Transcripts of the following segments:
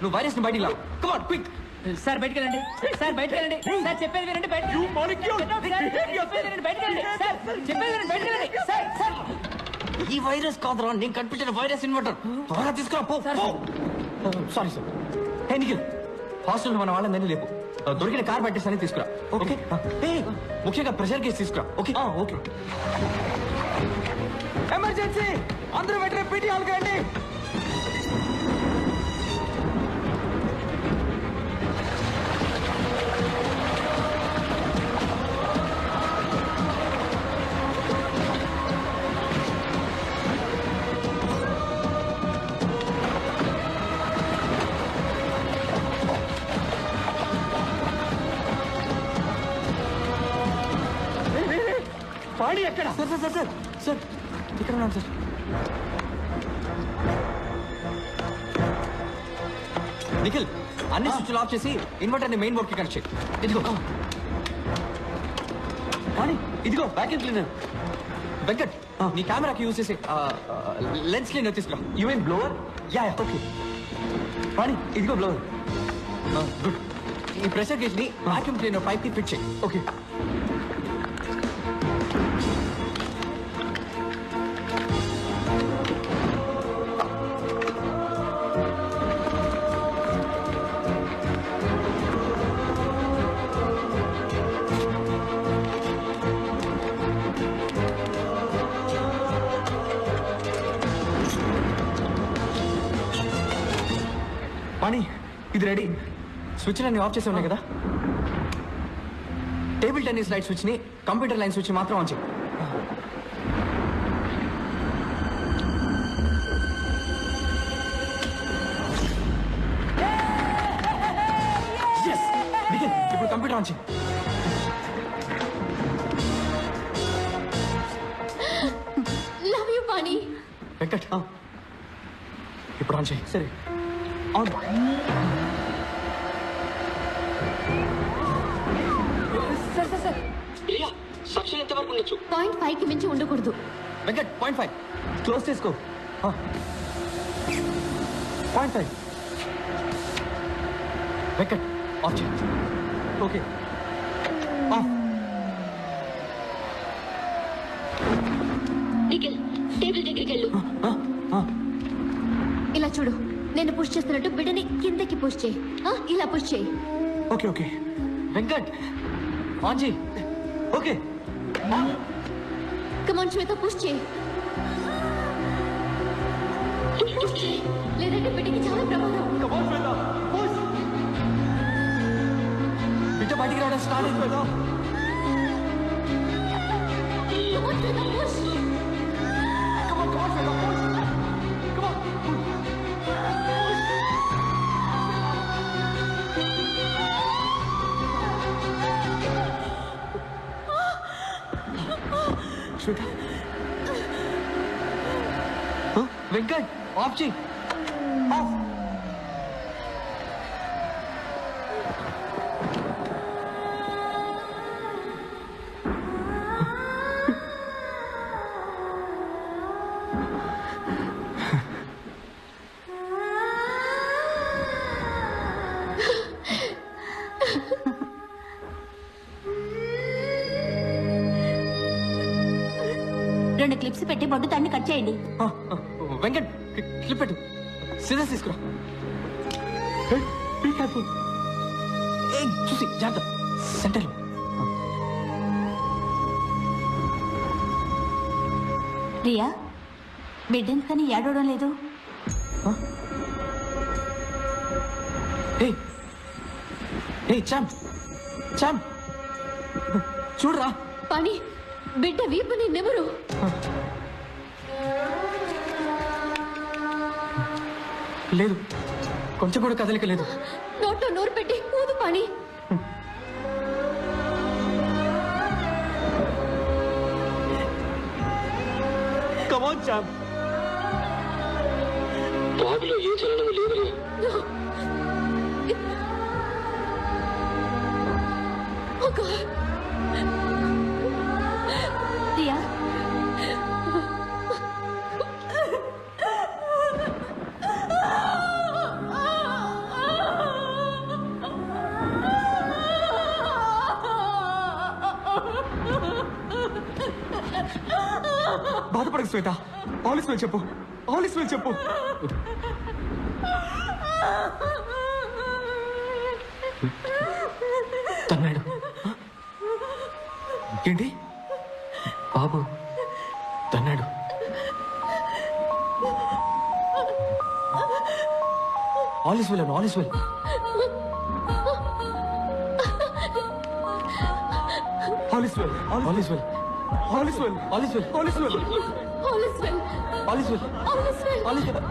నువ్వు వైరస్ ని బయటికి లా. Come on quick. సార్ బయటికి వెళ్ళండి, సార్ బయటికి వెళ్ళండి, సార్ చెప్పేది వినండి, బయటికి వెళ్ళండి, సార్. ఈ వైరస్ కాదురా, నేను కనిపించిన వైరస్ ఇన్వర్టర్. త్వరగా తీసుకురా పో. Sorry sir. Hey Nikhil, hostel మన వాళ్ళందరినీ లేపు. దొరికిన కార్ బ్యాటరీస్ అని తీసుకురా. ఓకే. ముఖ్యంగా ప్రెషర్ కేసు తీసుకురా. Okay okay. ఎమర్జెన్సీ, అందరూ వెంటనే పీటీ హాల్ కండి. పాణి ఎక్కడ? Sir sir sir sir sir ఇక్కడ ఉన్నాను సార్. నిఖిల్, అన్ని స్విచ్లు ఆఫ్ చేసి ఇన్వర్టర్ని మెయిన్ బోర్డ్కి కనెక్ట్ చేయి. ఇదిగో పాణి, ఇదిగో వ్యాక్యూమ్ క్లీనర్. వెంకట్, నీ కెమెరాకి యూజ్ చేసి లెన్స్ క్లీనర్ తీసుకురా. You mean blower? Yeah okay. Pani, ఇదిగో బ్లోవర్. గుడ్. ఈ ప్రెషర్ గేజ్ ని వ్యాక్యూమ్ క్లీనర్ పైప్ కి ఫిట్ చేయి. ఓకే. పాణి, ఇది రెడీ. స్విచ్ అన్ని ఆఫ్ చేసి ఉన్నాయి కదా. టేబుల్ టెన్నిస్ లైట్ స్విచ్ ని కంప్యూటర్ లైన్ స్విచ్ మాత్రం ఆన్ చేయి. ఇప్పుడు కంప్యూటర్ ఆన్ చేయి. Love you Pani. వెంకట్, ఇప్పుడు ఆన్ చేయి. సరే ఆన్. సక్షన్ ఎంత వరకు ఉండొచ్చు? 0.5 కి మించి ఉండకూడదు. వెంకట్, 0.5 క్లోజ్ చేసుకో. 0.5 వెంకట్, ఆఫ్ చేయి. Okay off. నిఖిల్, టేబుల్ దగ్గరికి వెళ్ళు. ఇలా చూడు, నేను పుష్ చేస్తున్నట్టు బిడ్డని కిందకి పుష్ చేయి. ఇలా పుష్ చేయి. Okay okay. వెంకట్, ఆన్ చేయి. ఓకే. కమాన్ శ్వేత, పుష్ చేయి. లేదంటే బిడ్డకి చాలా ప్రమాదం. బిడ్డ బయటికి రావడం స్టార్ట్ అయింది. కమాన్ శ్వేత, పుష్. వెంకట్, ఆఫ్ చేయి. ఆఫ్. రెండు క్లిప్స్ పెట్టి బొడ్డు తాన్ని కట్ చేయండి. వెంకట్, క్లిప్ పెట్టు. సిజర్స్ తీసుకురా. చూసి జాగ్రత్త. సెంటర్. ప్రియా, బిడ్డెందుకని ఏడవడం లేదు? చామ్ చూడరా. పని బిడ్డ వీపుని నెమరు. లేదు, కొంచెం కూడా కదలిక లేదు. నోట్లో నోరు పెట్టి ఊదు పని. కమాన్ చామ్. బాబులో ఏ చలనం లేదు. Priya, darling Shweta, all is well చెప్పు, ఆలిస్ వెల్ చెప్పు. తన్నాడు ఏంటి బాబు? తన్నాడు. ఆలిస్ వెల్ అను, all is well. All is well, all is well, all is well, all is well, all is well, all is well, all is well, all is well. All is well.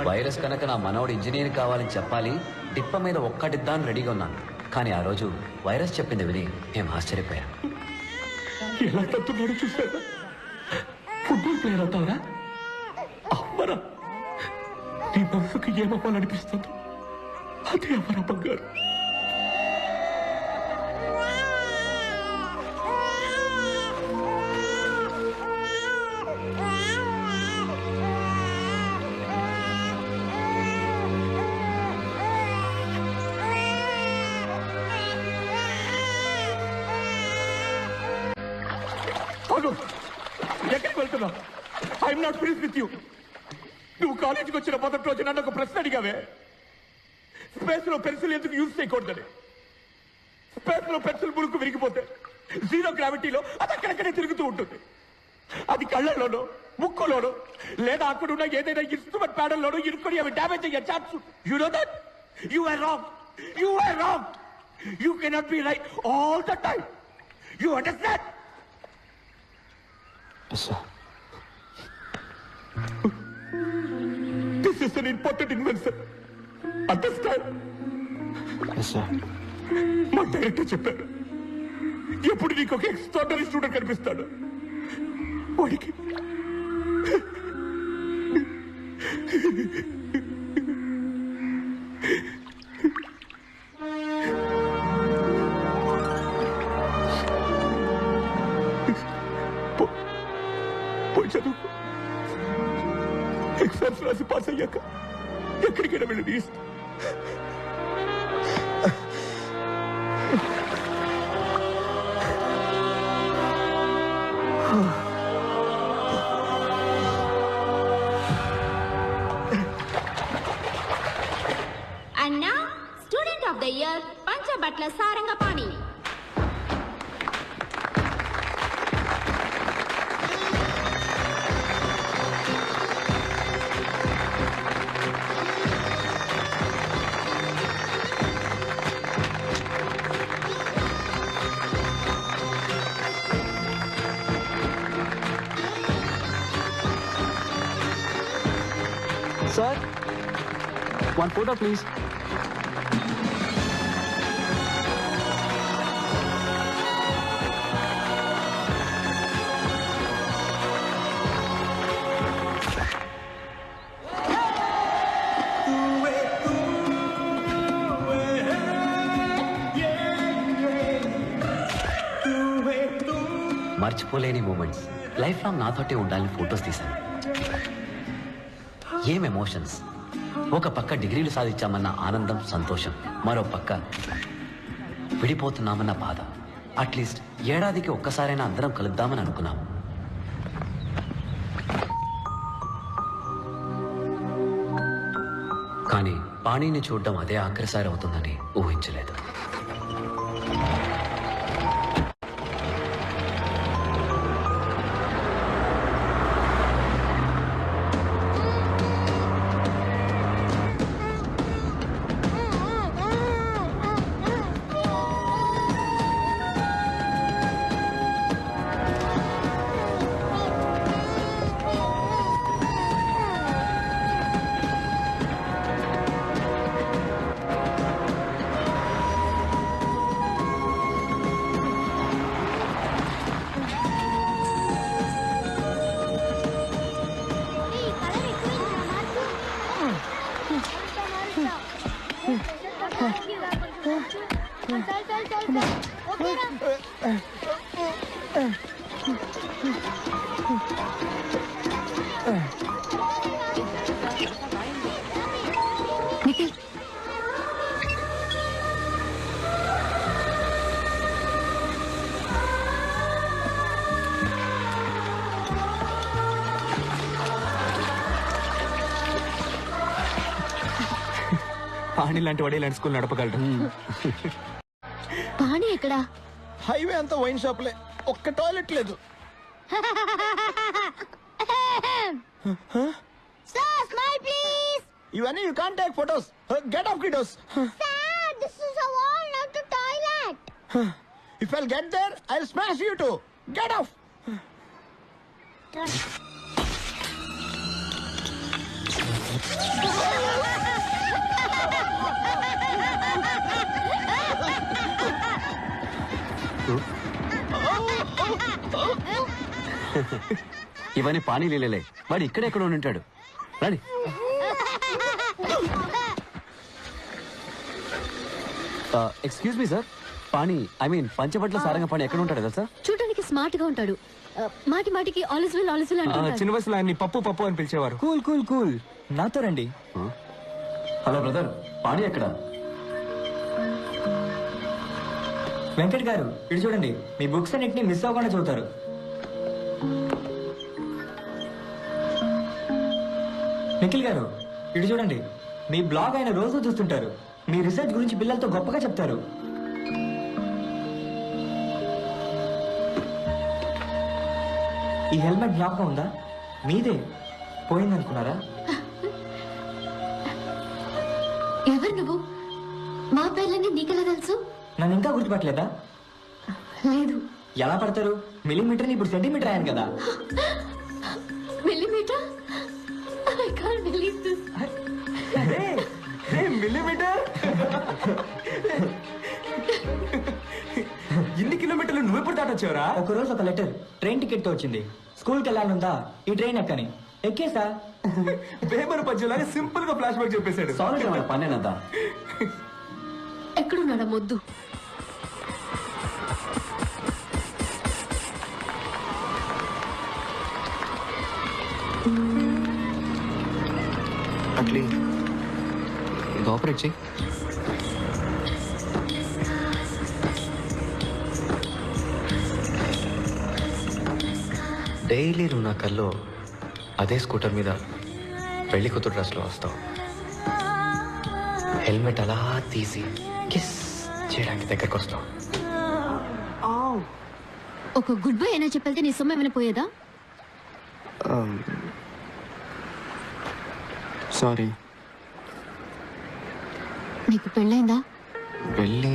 Virus కనుక నా మనవడు ఇంజనీర్ కావాలని చెప్పాలి, డిప్ప మీద ఒక్కటిద్దాన్ని రెడీగా ఉన్నాను. కానీ ఆ రోజు వైరస్ చెప్పింది విని మేము ఆశ్చర్యపోయాం. ఎలా తట్టున్నాడు చూసారా? ఫుట్బాల్ ప్లేయర్ అవుతావరా? అమ్మరా, నీ మనసుకు ఏమవ్వాలనిపిస్తుందో అదే అమ్మరా బంగారు. ఎక్కడికి వెళ్తున్నావు? I'm not freeze with you. నువ్వు కాలేజీకి వచ్చిన మొదటి రోజు నన్ను ఒక ప్రశ్న అడిగావే, స్పేస్ లో పెన్సిల్ ఎందుకు యూజ్ చేయకూడదని. స్పేస్ లో పెన్సిల్ మురుకు విరిగిపోతే జీరో గ్రావిటీలో అది అక్కడక్కడే తిరుగుతూ ఉంటుంది. అది కళ్ళల్లోనో ముక్కులోనో లేదా అక్కడున్న ఏదైనా ఇన్స్ట్రుమెంట్ ప్యాడల్లోనో ఇరుక్కొని అవి డ్యామేజ్ అయ్యే chance. You know that? You are wrong. You are wrong. You cannot be right all the time. You understand? Yes, sir. This is an important invention. Understand? Yes, sir. మా director చెప్పారు, ఎప్పుడు నీకు ఒక extraordinary student కనిపిస్తాడు, వాడికి చదువు exams రాసి pass అయ్యాక ఎక్కడికైనా వెళ్ళి తీస్తా. And now, Student of the Year, Panchabatla Sarangapani. Sir, one photo please. మర్చిపోలేని మూమెంట్స్ లైఫ్ లాంగ్ నాతోటే ఉండాలని ఫొటోస్ తీశాను. ఏం ఎమోషన్స్! ఒక పక్క డిగ్రీలు సాధించామన్న ఆనందం, సంతోషం, మరో పక్క విడిపోతున్నామన్న బాధ. అట్లీస్ట్ ఏడాదికి ఒక్కసారైనా అందరం కలుద్దామని అనుకున్నాం. కానీ పాణిని చూడడం అదే ఆఖరిసారి అవుతుందని ఊహించలేదు. నిఖిల్ పాణి లాంటి వాడు ఇలాంటి స్కూల్ నడపగలడు. పాణి ఎక్కడా? హైవే అంతా వైన్ షాప్లే, ఒక్క టాయిలెట్ లేదు. Sir smile please. ఇవన్నీ you can't take photos. Get off kiddos. Sir this is a wall not a toilet. If I'll get there I'll smash you too. Get off. ఇవన్నీ పానీ లీలలే. వాడు ఇక్కడెక్కడ ఉంటాడు. రండి. Excuse me sir, Pani I mean Panchabatla Saranga Pani ఎక్కడ ఉంటాడు కదా సార్? చూడడానికి స్మార్ట్ గా ఉంటాడు. మాటి మాటికి ఆలిస్ విల్ అంటాడు. చిన్న వయసులో ఆయన్ని పప్పు పప్పు అని పిలిచేవారు. కూల్ కూల్ కూల్, నాతో రండి. హలో బ్రదర్, పాణి ఎక్కడ? వెంకట్ గారు ఇటు చూడండి, మీ బుక్స్ అన్నిటిని మిస్ అవ్వకుండా చదువుతారు. నిఖిల్ గారు ఇటు చూడండి, మీ బ్లాగ్ ఆయన రోజు చూస్తుంటారు. మీ రీసెర్చ్ గురించి పిల్లలతో గొప్పగా చెప్తారు. ఈ హెల్మెట్ జ్ఞాపకం ఉందా? మీదే పోయిందనుకున్నారా? ఎవరు నువ్వు? మా పేర్లన్నీ నీకెలా తెలుసు? నన్ను ఇంకా గుర్తుపట్టలేదా? లేదు. ఎలా పడతారు? మిల్లీమీటర్ ఇప్పుడు సెంటీమీటర్ అయ్యాను కదా. Millimetre? I can't believe this. Millimetre? ఇన్ని కిలోమీటర్లు నువ్వెప్పుడు దాటొచ్చావరా? ఒక రోజు ఒక లెటర్ ట్రైన్ టికెట్ తో వచ్చింది. స్కూల్కి వెళ్ళాలందా, ఈ ట్రైన్ ఎక్కని ఎక్కేసా. పేపర్ పద్యంలాగా సింపుల్ గా ఫ్లాష్ బ్యాక్ చెప్పేశాడు. సారీ మన పనేనంతా. ఎక్కడున్నాడా మొద్దు? అట్లీ ఇది ఆపరేట్ చెయ్యి. డైలీ నువ్వు నా కల్లో అదే స్కూటర్ మీద పెళ్లి కూతురు డ్రెస్లో వస్తావు. హెల్మెట్ అలా తీసి కిస్ చేయడానికి దగ్గరకు వస్తావు. ఒక గుడ్ బై అయినా చెప్పేస్తే నీ సొమ్ము ఏమైనా పోయేదా? సారీ. నీకు పెళ్ళైందా? పెళ్ళి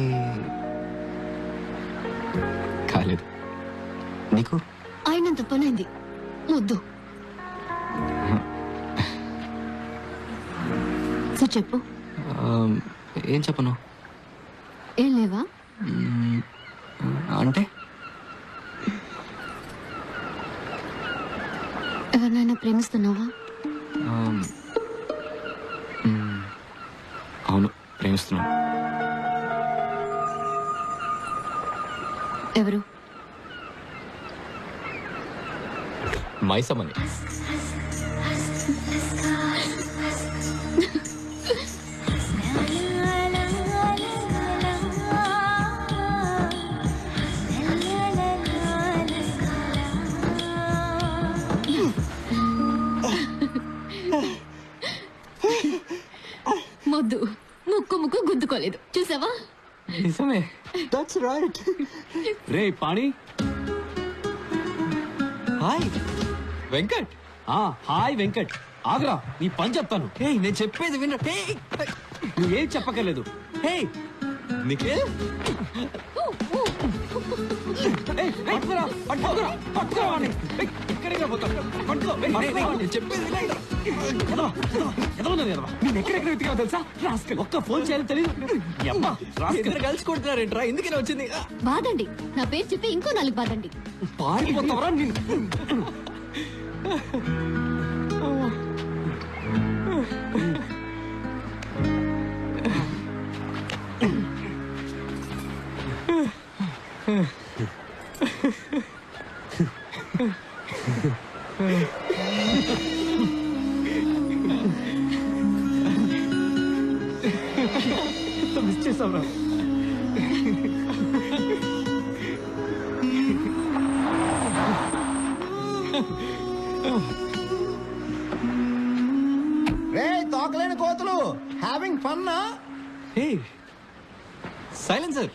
కాలేదు. నీకు? అయినంత పనైంది. ముద్దు. సో చెప్పు. ఏం చెప్పను? ఏం లేవా? అంటే ఎవరినైనా ప్రేమిస్తున్నావా? అవును, ప్రేమిస్తున్నాను. ఎవరు? మైసమ్మని. మొద్దు. ముక్కు గుద్దుకోలేదు, చూసావా? నిజమే. That's right. Ray pani. Hi Venkat. Hi Venkat. Agra, నీ పని చెప్తాను. హే, నేను చెప్పేది విన. నువ్వేం చెప్పక్కర్లేదు. హే నిఖిల్, పట్టుకురా పట్టుకురా పట్టుకురా వాడిని. ఇక్కడికి పోతాను. పట్టుకో. నేను చెప్పేది నేను ఎక్కడెక్కడ వెతికావు తెలుసా? రాస్కల్, ఒక్క ఫోన్ చేయాలి తెలియదు. కలిసి కొడుతున్నారేంట్రా? ఎందుకనే వచ్చింది? బాదండి. నా పేరు చెప్పి ఇంకో 4 బాదండి. పారిపోతావరా నిన్ను? మిస్ చేసావురా. రే తోకలేని కోతులు హ్యావింగ్ ఫన్నా? Hey silencer.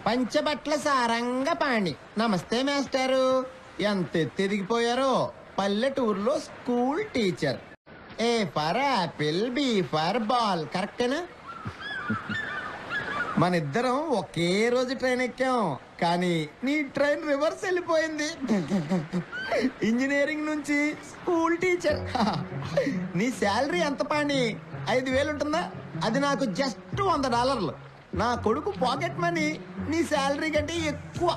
పంచబట్ల సారంగపాణి. నమస్తే మాస్టారు. ఎంత ఎదిగిపోయారో. పల్లెటూరులో school teacher. A for apple, B for ball. కరెక్టేనా? మన ఇద్దరం ఒకే రోజు ట్రైన్ ఎక్కాం, కానీ నీ ట్రైన్ రివర్స్ వెళ్ళిపోయింది. ఇంజనీరింగ్ నుంచి స్కూల్ టీచర్. నీ శాలరీ ఎంత పాణి? 5,000 ఉంటుందా? అది నాకు జస్ట్ $100. నా కొడుకు పాకెట్ మనీ నీ శాలరీ కంటే ఎక్కువ.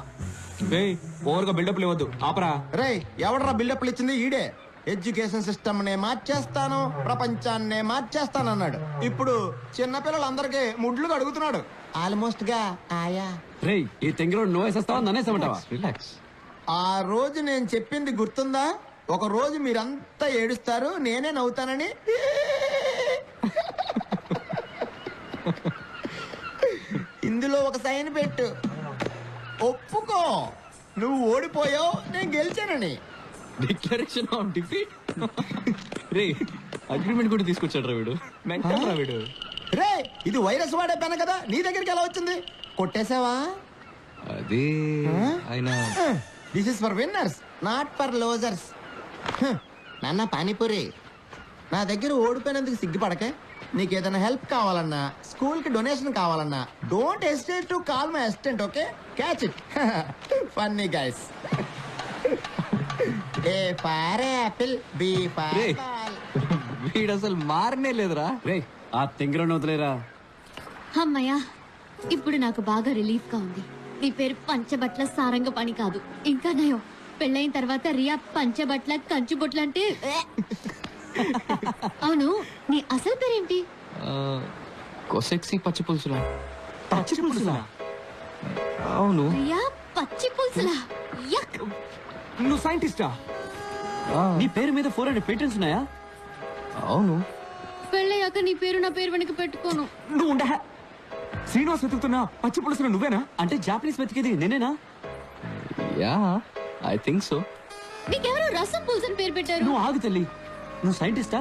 ఓవర్గా బిల్డప్ ఇవ్వద్దు, ఆపరా. రేయ్, ఎవడరా బిల్డప్లు ఇచ్చింది? ఈడే. ఎడ్యుకేషన్ సిస్టమ్ నే మార్చేస్తాను, ప్రపంచాన్నే మార్చేస్తాను అన్నాడు. ఇప్పుడు చిన్నపిల్లలందరికీ ముడ్లు అడుగుతున్నాడు. ఆల్మోస్ట్ గా ఆయా. రేయ్, ఈ తెంగిలో నువ్వు వేసేస్తావా నన్నేసేమంటావా? రిలాక్స్. ఆ రోజు నేను చెప్పింది గుర్తుందా? ఒక రోజు మీరంతా ఏడుస్తారు, నేనే నవ్వుతానని. ఇందులో ఒక సైన్ పెట్టు. ఒప్పుకో, నువ్వు ఓడిపోయావు, నేను గెలిచానని. Declaration of defeat. రే, అగ్రిమెంట్ కూడా తీసుకొచ్చాడు రా వీడు. మెంటల్ రా వీడు. రే, ఇది వైరస్ వాడే పెన కదా, నీ దగ్గరికి ఎలా వచ్చింది? కొట్టేశావా? అది ఆయన. This is for winners, not for losers. నాన్న పానీపూరి, నా దగ్గర ఓడిపోయినందుకు సిగ్గుపడకే. నీకు ఏదైనా హెల్ప్ కావాలన్నా, స్కూల్ కి డొనేషన్ కావాలన్నా, don't hesitate to call my assistant. Okay, catch it. Funny guys. A for apple, B for రే. బాల్. వీడు అసలు మారనే లేదురా. రే, ఆ తెంగిలో వదిలేరా. అమ్మయ్యా, ఇప్పుడు నాకు బాగా రిలీఫ్ గా ఉంది. నీ పేరు పంచబట్ల సారంగపాణి కాదు. ఇంకా నయం, పెళ్ళైన తర్వాత రియా పంచబట్ల కంచుబొట్ల అంటే. అవును, నీ అసలు పేరేంటి? కొసెక్సీ పచ్చి పులుసులా. పచ్చి పులుసులా? అవును. రియా పచ్చి పులుసులా? యక్. నువ్వు సైంటిస్టా? నీ పేరు మీద 400 పేటెంట్స్ ఉన్నాయా? అవును. పెళ్ళయ్యాక నీ పేరు నా పేరు వెనక పెట్టుకోను. నువ్వు ఉండే. శ్రీనివాస్ వెతుకుతున్నా పచ్చి పులుసులు నువ్వేనా? అంటే జాపనీస్ వెతికేది నేనేనా? Yeah, I think so. నీకెవరో రసం పులుసు అని పేరు పెట్టారు. నువ్వు ఆగు తల్లి. నువ్వు సైంటిస్టా,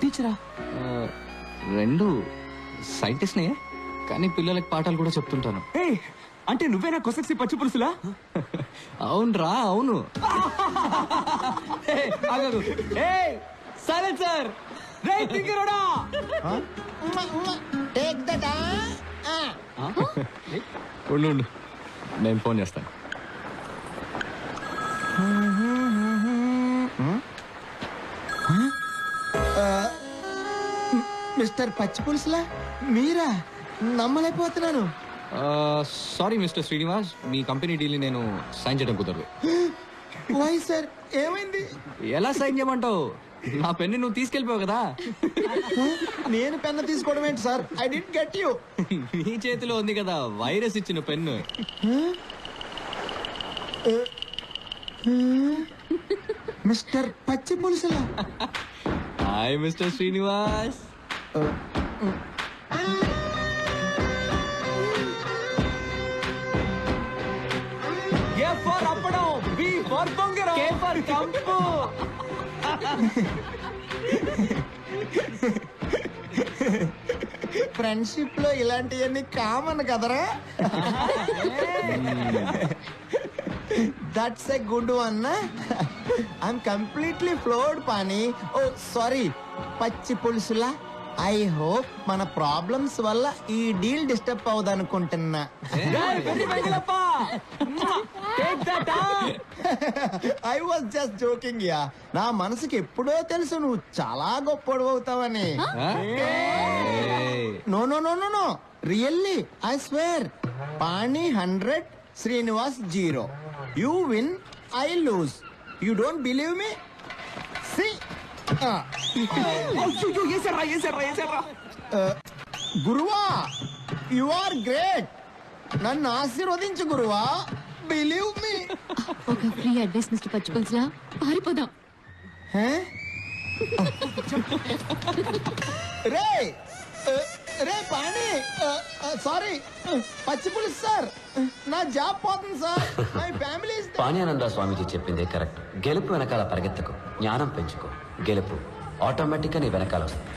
టీచరా? రెండు. సైంటిస్ట్నే, కానీ పిల్లలకి పాఠాలు కూడా చెప్తుంటాను. అంటే నువ్వేనా కొసెక్సీ పచ్చి పులుసులా? అవునరా, అవును. సైలెన్సర్. Take that. ఉండు, నేను ఫోన్ చేస్తాను. మిస్టర్ పచ్చి పులుసులా మీరా? నమ్మలేకపోతున్నాను. సారీ మిస్టర్ శ్రీనివాస్, మీ కంపెనీ డీల్ నేను సైన్ చేయడం కుదరదు. వై సార్, ఏమైంది? ఎలా సైన్ చేయమంటావు? నా పెన్ను నువ్వు తీసుకెళ్ళిపోవు కదా. నేను పెన్ను తీసుకోవడం ఏంటి sir? I did get you. నీ చేతిలో ఉంది కదా వైరస్ ఇచ్చిన పెన్ను. మిస్టర్ పచ్చి పులుసులా? Hi mister Srinivas. A for అప్పడం, బి ఫర్ బొంగరం, కే ఫర్ కంపు. ఫ్రెండ్షిప్ లో ఇలాంటివన్నీ కామన్ కదరా? That's a good one. I'm completely floored Pani. Oh sorry, పచ్చి పులుసులా. ఐ హోప్ మన ప్రాబ్లమ్స్ వల్ల ఈ డీల్ డిస్టర్బ్ అవదనుకుంటున్నా. I was just joking yeah. నా మనసుకి ఎప్పుడో తెలుసు నువ్వు చాలా గొప్పడు అవుతావని. No no no no no, really I swear. Pani 100, Srinivas 0. You win, I lose. You don't believe me? See గురువా, యు ఆర్ గ్రేట్. నన్ను ఆశీర్వదించు గురువా. Believe me. ఒక ఫ్రీ అడ్వైస్ మిస్టర్ పచ్చి పులుసులా, పారిపోదాం. రే రే పాణి సారీ పచ్చి పులుసు సార్ నా జాబ్ పోతుంది సార్ మై ఫ్యామిలీ పాణ్యానంద స్వామీజీ చెప్పిందే కరెక్ట్. గెలుపు వెనకాల పరిగెత్తకు, జ్ఞానం పెంచుకో. గెలుపు ఆటోమేటిక్గా నీ వెనకాల వస్తుంది.